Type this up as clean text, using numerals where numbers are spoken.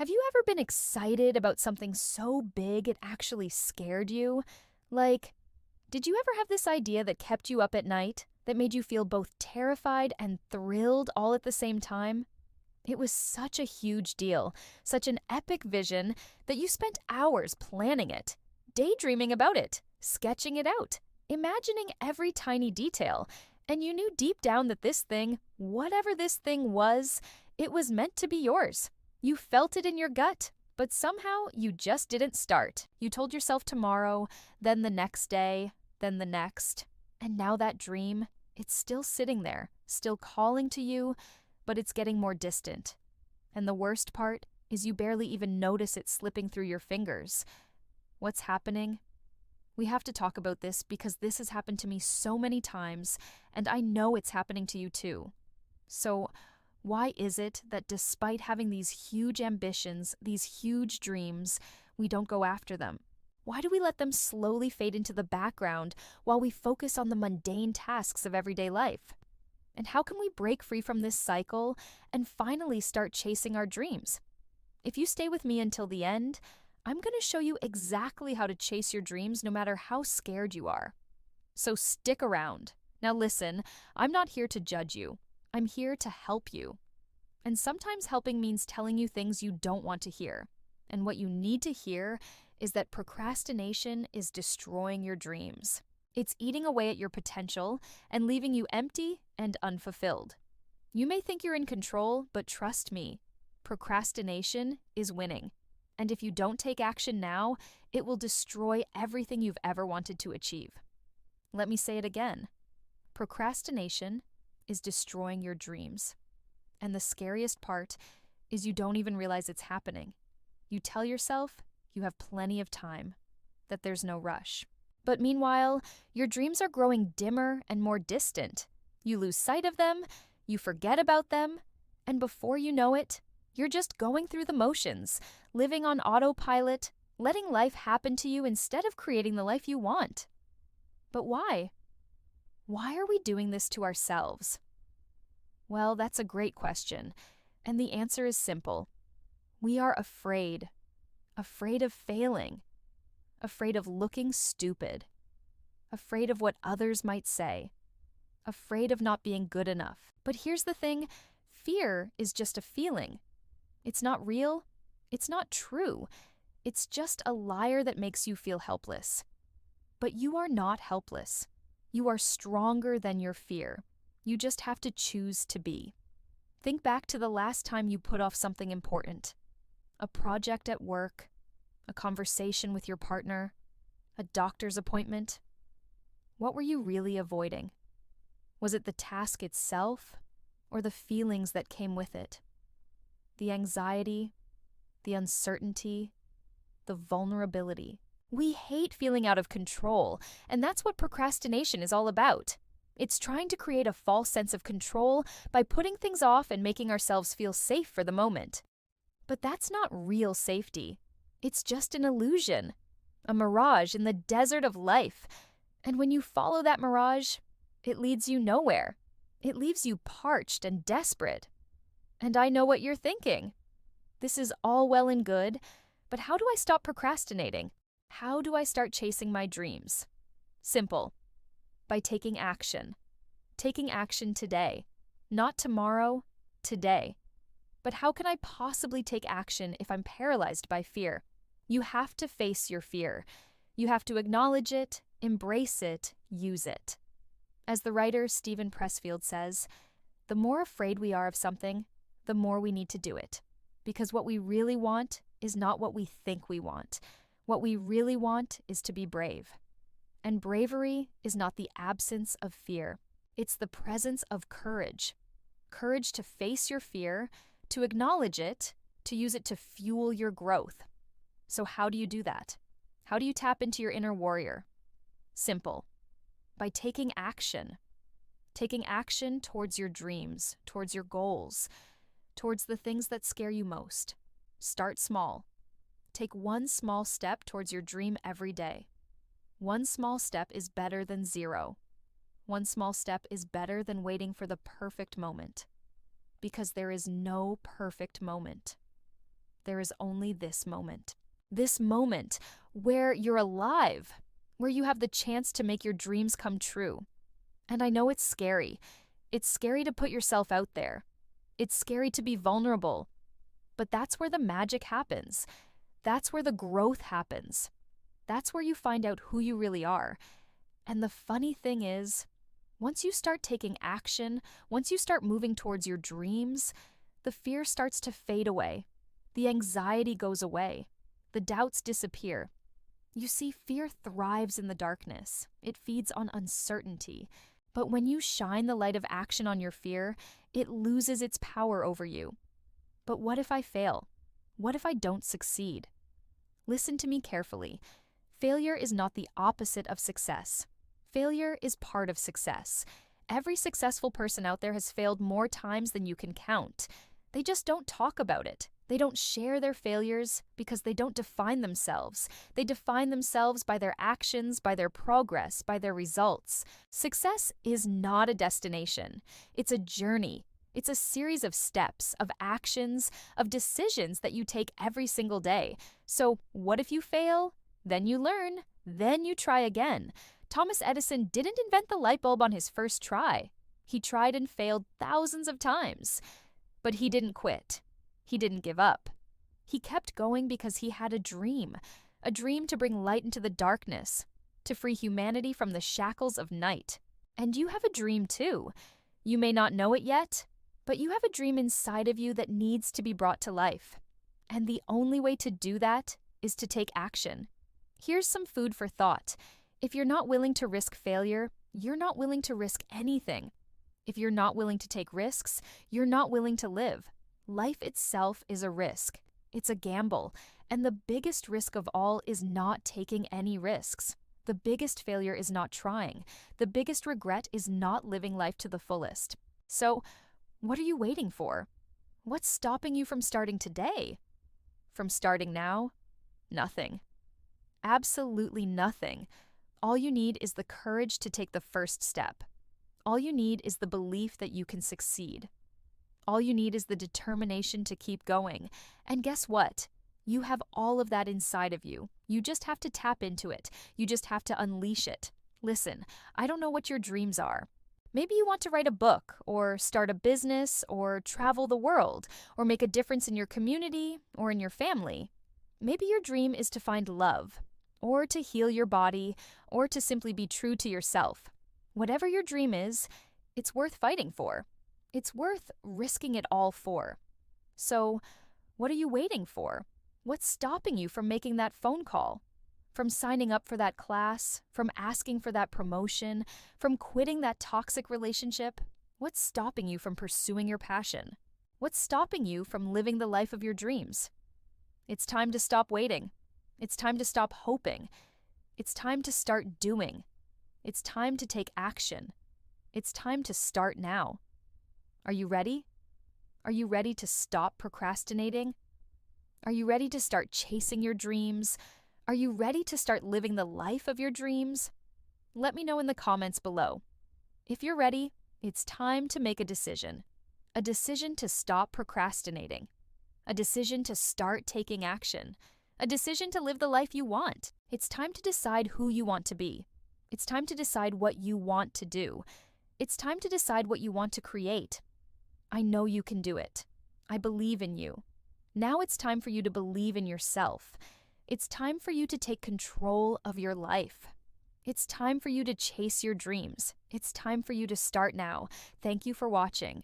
Have you ever been excited about something so big it actually scared you? Like, did you ever have this idea that kept you up at night, that made you feel both terrified and thrilled all at the same time? It was such a huge deal, such an epic vision, that you spent hours planning it, daydreaming about it, sketching it out, imagining every tiny detail, and you knew deep down that this thing, whatever this thing was, it was meant to be yours. You felt it in your gut, but somehow you just didn't start. You told yourself tomorrow, then the next day, then the next. And now that dream, it's still sitting there, still calling to you, but it's getting more distant. And the worst part is you barely even notice it slipping through your fingers. What's happening? We have to talk about this because this has happened to me so many times, and I know it's happening to you too. So, why is it that despite having these huge ambitions, these huge dreams, we don't go after them? Why do we let them slowly fade into the background while we focus on the mundane tasks of everyday life? And how can we break free from this cycle and finally start chasing our dreams? If you stay with me until the end, I'm going to show you exactly how to chase your dreams no matter how scared you are. So stick around. Now listen, I'm not here to judge you. I'm here to help you. And sometimes helping means telling you things you don't want to hear. And what you need to hear is that procrastination is destroying your dreams. It's eating away at your potential and leaving you empty and unfulfilled. You may think you're in control, but trust me, procrastination is winning. And if you don't take action now, it will destroy everything you've ever wanted to achieve. Let me say it again. Procrastination is destroying your dreams. And the scariest part is you don't even realize it's happening. You tell yourself you have plenty of time, that there's no rush. But meanwhile, your dreams are growing dimmer and more distant. You lose sight of them, you forget about them, and before you know it, you're just going through the motions, living on autopilot, letting life happen to you instead of creating the life you want. But why? Why are we doing this to ourselves? Well, that's a great question, and the answer is simple. We are afraid of failing, afraid of looking stupid, afraid of what others might say, afraid of not being good enough. But here's the thing, fear is just a feeling. It's not real, it's not true, it's just a liar that makes you feel helpless. But you are not helpless. You are stronger than your fear. You just have to choose to be. Think back to the last time you put off something important. A project at work, a conversation with your partner, a doctor's appointment. What were you really avoiding? Was it the task itself or the feelings that came with it? The anxiety, the uncertainty, the vulnerability. We hate feeling out of control, and that's what procrastination is all about. It's trying to create a false sense of control by putting things off and making ourselves feel safe for the moment. But that's not real safety. It's just an illusion, a mirage in the desert of life. And when you follow that mirage, it leads you nowhere. It leaves you parched and desperate. And I know what you're thinking. This is all well and good, but how do I stop procrastinating? How do I start chasing my dreams? Simple. By taking action. Taking action today. Not tomorrow, today. But how can I possibly take action if I'm paralyzed by fear? You have to face your fear. You have to acknowledge it, embrace it, use it. As the writer Stephen Pressfield says, the more afraid we are of something, the more we need to do it. Because what we really want is not what we think we want. What we really want is to be brave. And bravery is not the absence of fear. It's the presence of courage. Courage to face your fear, to acknowledge it, to use it to fuel your growth. So how do you do that? How do you tap into your inner warrior? Simple. By taking action. Taking action towards your dreams, towards your goals, towards the things that scare you most. Start small. Take one small step towards your dream every day. One small step is better than zero. One small step is better than waiting for the perfect moment. Because there is no perfect moment. there is only this moment. This moment where you're alive, where you have the chance to make your dreams come true. And I know it's scary. It's scary to put yourself out there. It's scary to be vulnerable. But that's where the magic happens. That's where the growth happens. That's where you find out who you really are. And the funny thing is, once you start taking action, once you start moving towards your dreams, the fear starts to fade away. The anxiety goes away. The doubts disappear. You see, fear thrives in the darkness. It feeds on uncertainty. But when you shine the light of action on your fear, it loses its power over you. But what if I fail? What if I don't succeed? Listen to me carefully. Failure is not the opposite of success. Failure is part of success. Every successful person out there has failed more times than you can count. They just don't talk about it. They don't share their failures because they don't define themselves. They define themselves by their actions, by their progress, by their results. Success is not a destination. It's a journey. It's a series of steps, of actions, of decisions that you take every single day. So what if you fail? Then you learn. Then you try again. Thomas Edison didn't invent the light bulb on his first try. He tried and failed thousands of times. But he didn't quit. He didn't give up. He kept going because he had a dream to bring light into the darkness, to free humanity from the shackles of night. And you have a dream too. You may not know it yet, but you have a dream inside of you that needs to be brought to life. And the only way to do that is to take action. Here's some food for thought. If you're not willing to risk failure, you're not willing to risk anything. If you're not willing to take risks, you're not willing to live. Life itself is a risk. It's a gamble. And the biggest risk of all is not taking any risks. The biggest failure is not trying. The biggest regret is not living life to the fullest. So, what are you waiting for? What's stopping you from starting today? From starting now? Nothing. Absolutely nothing. All you need is the courage to take the first step. All you need is the belief that you can succeed. All you need is the determination to keep going. And guess what? You have all of that inside of you. You just have to tap into it. You just have to unleash it. Listen, I don't know what your dreams are. Maybe you want to write a book, or start a business, or travel the world, or make a difference in your community or in your family. Maybe your dream is to find love, or to heal your body, or to simply be true to yourself. Whatever your dream is, it's worth fighting for. It's worth risking it all for. So, what are you waiting for? What's stopping you from making that phone call? From signing up for that class? From asking for that promotion? From quitting that toxic relationship? What's stopping you from pursuing your passion? What's stopping you from living the life of your dreams? It's time to stop waiting. It's time to stop hoping. It's time to start doing. It's time to take action. It's time to start now. Are you ready? Are you ready to stop procrastinating? Are you ready to start chasing your dreams? Are you ready to start living the life of your dreams? Let me know in the comments below. If you're ready, it's time to make a decision. A decision to stop procrastinating. A decision to start taking action. A decision to live the life you want. It's time to decide who you want to be. It's time to decide what you want to do. It's time to decide what you want to create. I know you can do it. I believe in you. Now it's time for you to believe in yourself. It's time for you to take control of your life. It's time for you to chase your dreams. It's time for you to start now. Thank you for watching.